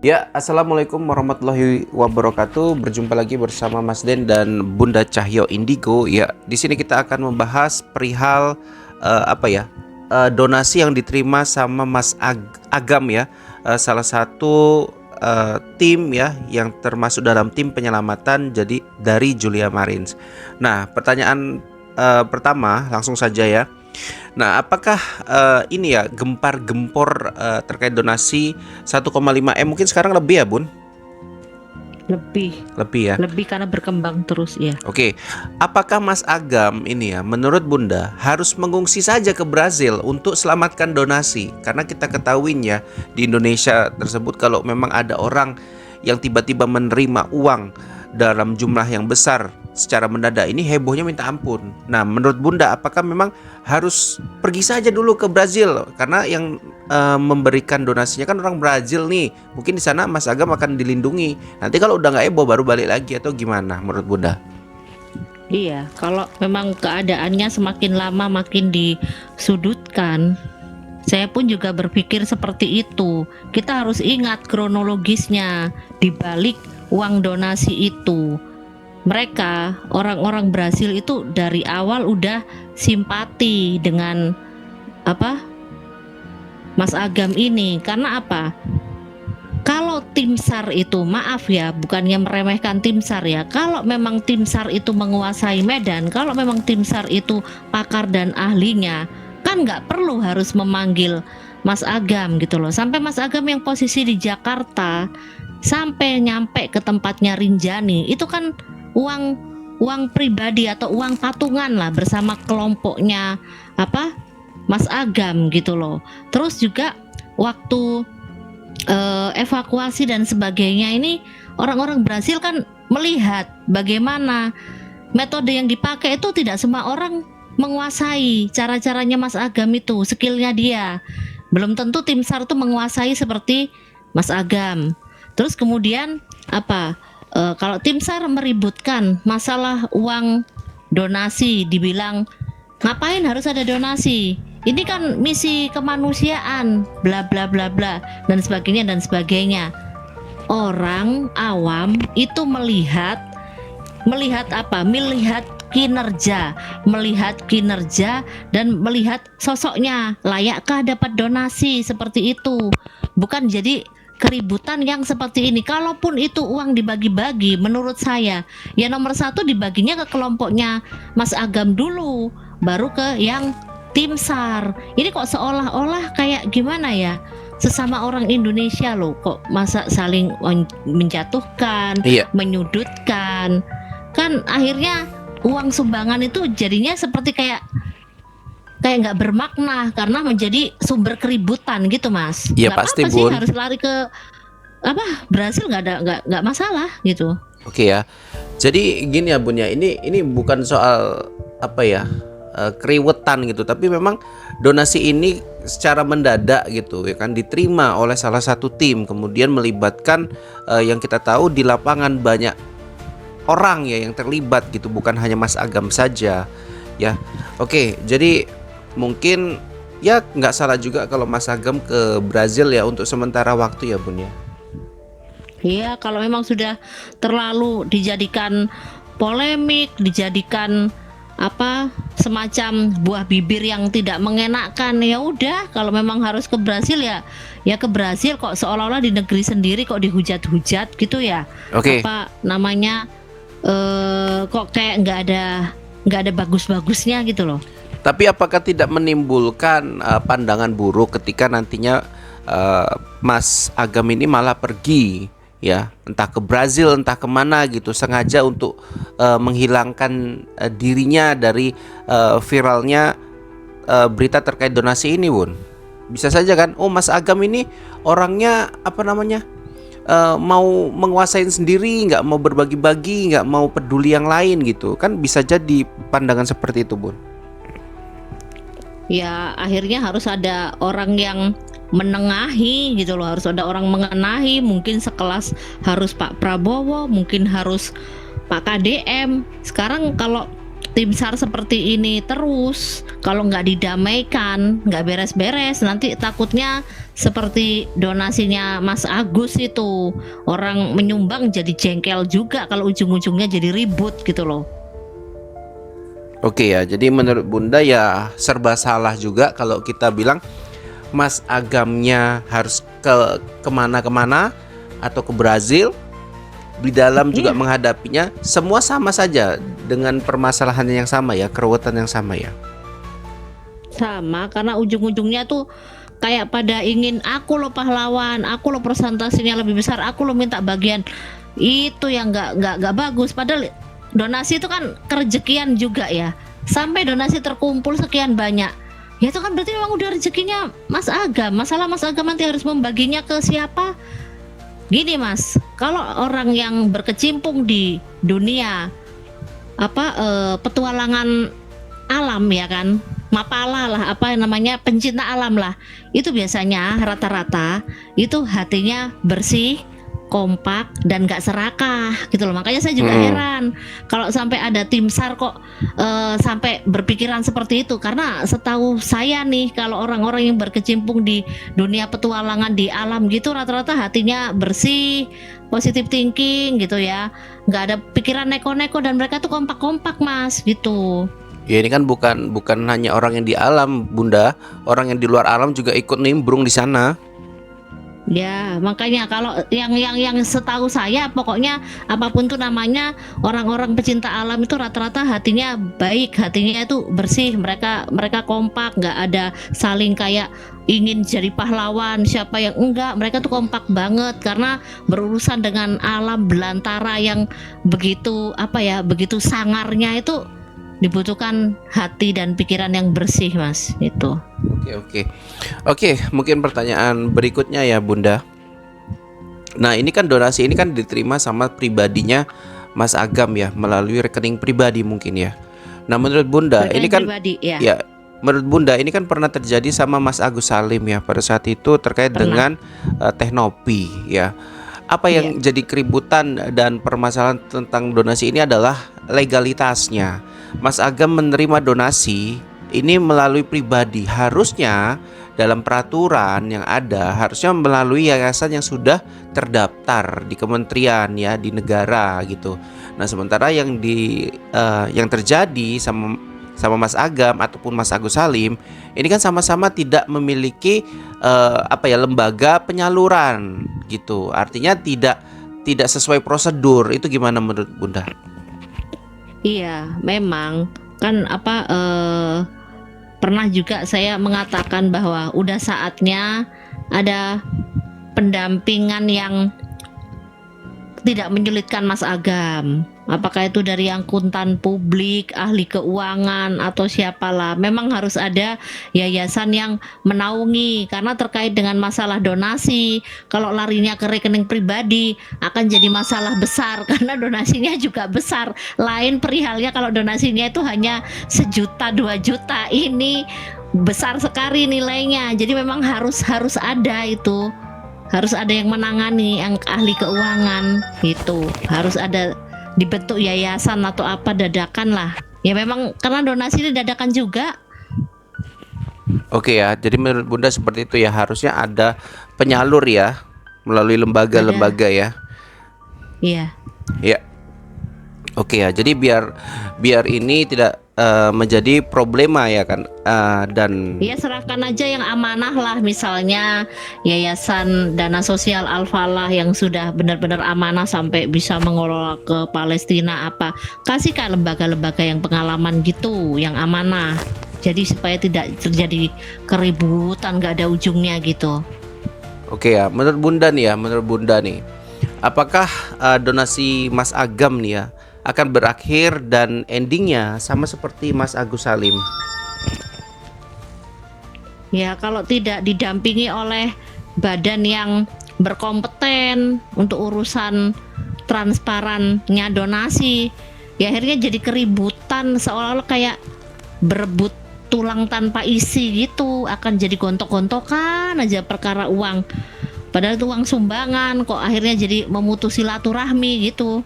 Ya, Assalamualaikum warahmatullahi wabarakatuh. Berjumpa lagi bersama Mas Den dan Bunda Cahyo Indigo. Ya, di sini kita akan membahas perihal donasi yang diterima sama Agam ya, salah satu tim ya yang termasuk dalam tim penyelamatan jadi dari Julia Marins. Nah, pertanyaan pertama langsung saja ya. Nah, apakah ini ya gempar-gempor terkait donasi 1,5 M mungkin sekarang lebih ya, Bun? Lebih, Lebih ya. lebih karena berkembang terus ya. Oke. Apakah Mas Agam ini ya menurut Bunda harus mengungsi saja ke Brazil untuk selamatkan donasi? Karena kita ketahuinya di Indonesia tersebut kalau memang ada orang yang tiba-tiba menerima uang dalam jumlah yang besar secara mendadak, ini hebohnya minta ampun. Nah, menurut Bunda apakah memang harus pergi saja dulu ke Brazil karena yang memberikan donasinya kan orang Brazil nih. Mungkin di sana Mas Agam akan dilindungi. Nanti kalau udah nggak heboh baru balik lagi atau gimana menurut Bunda? Iya, kalau memang keadaannya semakin lama makin disudutkan, saya pun juga berpikir seperti itu. Kita harus ingat kronologisnya di balik uang donasi itu. Mereka, orang-orang Brasil itu dari awal udah simpati dengan Mas Agam ini. Karena apa? Kalau tim SAR itu, maaf ya, bukannya meremehkan tim SAR ya. Kalau memang tim SAR itu menguasai medan, kalau memang tim SAR itu pakar dan ahlinya, kan nggak perlu harus memanggil Mas Agam gitu loh. Sampai Mas Agam yang posisi di Jakarta, sampai nyampe ke tempatnya Rinjani, itu kan uang pribadi atau uang patungan lah bersama kelompoknya Mas Agam gitu loh. Terus juga waktu evakuasi dan sebagainya ini, orang-orang Brasil kan melihat bagaimana metode yang dipakai itu tidak semua orang menguasai cara-caranya Mas Agam itu, skillnya dia. Belum tentu tim SAR itu menguasai seperti Mas Agam. Terus kemudian kalau tim SAR meributkan masalah uang donasi, dibilang ngapain harus ada donasi? Ini kan misi kemanusiaan, bla bla bla bla dan sebagainya dan sebagainya. Orang awam itu melihat apa? Melihat kinerja dan melihat sosoknya, layakkah dapat donasi seperti itu. Bukan jadi keributan yang seperti ini. Kalaupun itu uang dibagi-bagi, menurut saya ya nomor satu dibaginya ke kelompoknya Mas Agam dulu, baru ke yang tim SAR. Ini kok seolah-olah kayak gimana ya, sesama orang Indonesia loh, kok masa saling menjatuhkan, Iya. menyudutkan. Kan akhirnya uang sumbangan itu jadinya seperti kayak nggak bermakna karena menjadi sumber keributan gitu, Mas. Iya Nggak pasti, apa-apa sih Bun. harus lari ke Brasil, nggak masalah gitu. Oke ya. Jadi gini ya, Bun ya. Ini bukan soal keriwetan gitu, tapi memang donasi ini secara mendadak gitu ya kan diterima oleh salah satu tim, kemudian melibatkan yang kita tahu di lapangan banyak orang ya yang terlibat gitu, bukan hanya Mas Agam saja ya. Oke, jadi mungkin ya nggak salah juga kalau Mas Agam ke Brazil ya untuk sementara waktu ya, Bun ya. Iya, kalau memang sudah terlalu dijadikan polemik, dijadikan semacam buah bibir yang tidak mengenakkan, ya udah, kalau memang harus ke Brasil ya ke Brasil. Kok seolah-olah di negeri sendiri kok dihujat-hujat gitu ya. Oke. Kok kayak nggak ada bagus-bagusnya gitu loh. Tapi apakah tidak menimbulkan pandangan buruk ketika nantinya Mas Agam ini malah pergi ya, entah ke Brazil entah kemana gitu, sengaja untuk menghilangkan dirinya dari viralnya berita terkait donasi ini, Bun? Bisa saja kan, oh Mas Agam ini orangnya mau menguasain sendiri, nggak mau berbagi-bagi, nggak mau peduli yang lain gitu kan, bisa jadi pandangan seperti itu, Bun. Ya akhirnya harus ada orang yang menengahi gitu loh, harus ada orang mengenahi, mungkin sekelas harus Pak Prabowo, mungkin harus Pak KDM. Sekarang kalau tim SAR seperti ini terus, kalau nggak didamaikan, nggak beres-beres, nanti takutnya seperti donasinya Mas Agus itu, orang menyumbang jadi jengkel juga kalau ujung-ujungnya jadi ribut gitu loh. Oke ya, jadi menurut Bunda ya serba salah juga kalau kita bilang Mas Agamnya harus ke kemana-kemana atau ke Brazil, di dalam juga Iya. menghadapinya semua sama saja dengan permasalahan yang sama ya, keruwetan yang sama ya. Sama, karena ujung-ujungnya tuh kayak pada ingin, aku loh pahlawan, aku loh presentasinya lebih besar, aku loh minta bagian. Itu yang nggak bagus. Padahal donasi itu kan kerejekian juga ya. Sampai donasi terkumpul sekian banyak, ya itu kan berarti memang udah rezekinya Mas Agam. Masalah Mas Agam nanti harus membaginya ke siapa? Gini Mas, kalau orang yang berkecimpung di dunia petualangan alam ya kan, mapala lah, apa namanya, pencinta alam lah, itu biasanya rata-rata itu hatinya bersih, kompak, dan gak serakah gitu loh. Makanya saya juga heran kalau sampai ada tim SAR kok sampai berpikiran seperti itu, karena setahu saya nih, kalau orang-orang yang berkecimpung di dunia petualangan di alam gitu rata-rata hatinya bersih, positive thinking gitu ya, nggak ada pikiran neko-neko, dan mereka tuh kompak-kompak Mas gitu. Ya ini kan bukan hanya orang yang di alam, Bunda, orang yang di luar alam juga ikut nimbrung di sana. Ya, makanya kalau yang setahu saya, pokoknya apapun tuh namanya, orang-orang pecinta alam itu rata-rata hatinya baik, hatinya itu bersih, mereka kompak, nggak ada saling kayak ingin jadi pahlawan siapa yang enggak. Mereka tuh kompak banget karena berurusan dengan alam belantara yang begitu begitu sangarnya, itu dibutuhkan hati dan pikiran yang bersih Mas itu. Oke, mungkin pertanyaan berikutnya ya Bunda. Nah ini kan donasi ini kan diterima sama pribadinya Mas Agam ya, melalui rekening pribadi mungkin ya. Nah menurut Bunda Rekening ini kan pribadi, ya. ya, menurut Bunda ini kan pernah terjadi sama Mas Agus Salim ya pada saat itu terkait Pernah. dengan Teknopi ya. Apa yang jadi keributan dan permasalahan tentang donasi ini adalah legalitasnya. Mas Agam menerima donasi ini melalui pribadi, harusnya dalam peraturan yang ada harusnya melalui yayasan yang sudah terdaftar di kementerian ya, di negara gitu. Nah sementara yang terjadi sama Mas Agam ataupun Mas Agus Salim ini kan sama-sama tidak memiliki lembaga penyaluran gitu. Artinya tidak sesuai prosedur. Itu gimana menurut Bunda? Iya, memang kan pernah juga saya mengatakan bahwa udah saatnya ada pendampingan yang tidak menyulitkan Mas Agam. Apakah itu dari akuntan publik, ahli keuangan, atau siapalah. Memang harus ada yayasan yang menaungi, karena terkait dengan masalah donasi, kalau larinya ke rekening pribadi akan jadi masalah besar karena donasinya juga besar. Lain perihalnya kalau donasinya itu hanya 1 juta 2 juta, ini besar sekali nilainya. Jadi memang harus ada itu. Harus ada yang menangani, yang ahli keuangan gitu. Harus ada dibentuk yayasan atau apa dadakan lah. Ya memang karena donasi ini dadakan juga. Oke ya, jadi menurut Bunda seperti itu ya, harusnya ada penyalur ya melalui lembaga-lembaga ya. Iya. Ya. Oke ya, jadi biar ini tidak menjadi problema ya kan, dan Ya serahkan aja yang amanah lah, misalnya Yayasan Dana Sosial Al-Falah yang sudah benar-benar amanah sampai bisa mengelola ke Palestina apa. Kasih ke lembaga-lembaga yang pengalaman gitu, yang amanah. Jadi supaya tidak terjadi keributan, nggak ada ujungnya gitu. Oke ya, menurut Bunda nih, apakah donasi Mas Agam nih ya akan berakhir dan endingnya sama seperti Mas Agus Salim? Ya kalau tidak didampingi oleh badan yang berkompeten untuk urusan transparannya donasi, ya akhirnya jadi keributan, seolah-olah kayak berebut tulang tanpa isi gitu, akan jadi gontok-gontokan aja perkara uang. Padahal itu uang sumbangan, kok akhirnya jadi memutus silaturahmi gitu.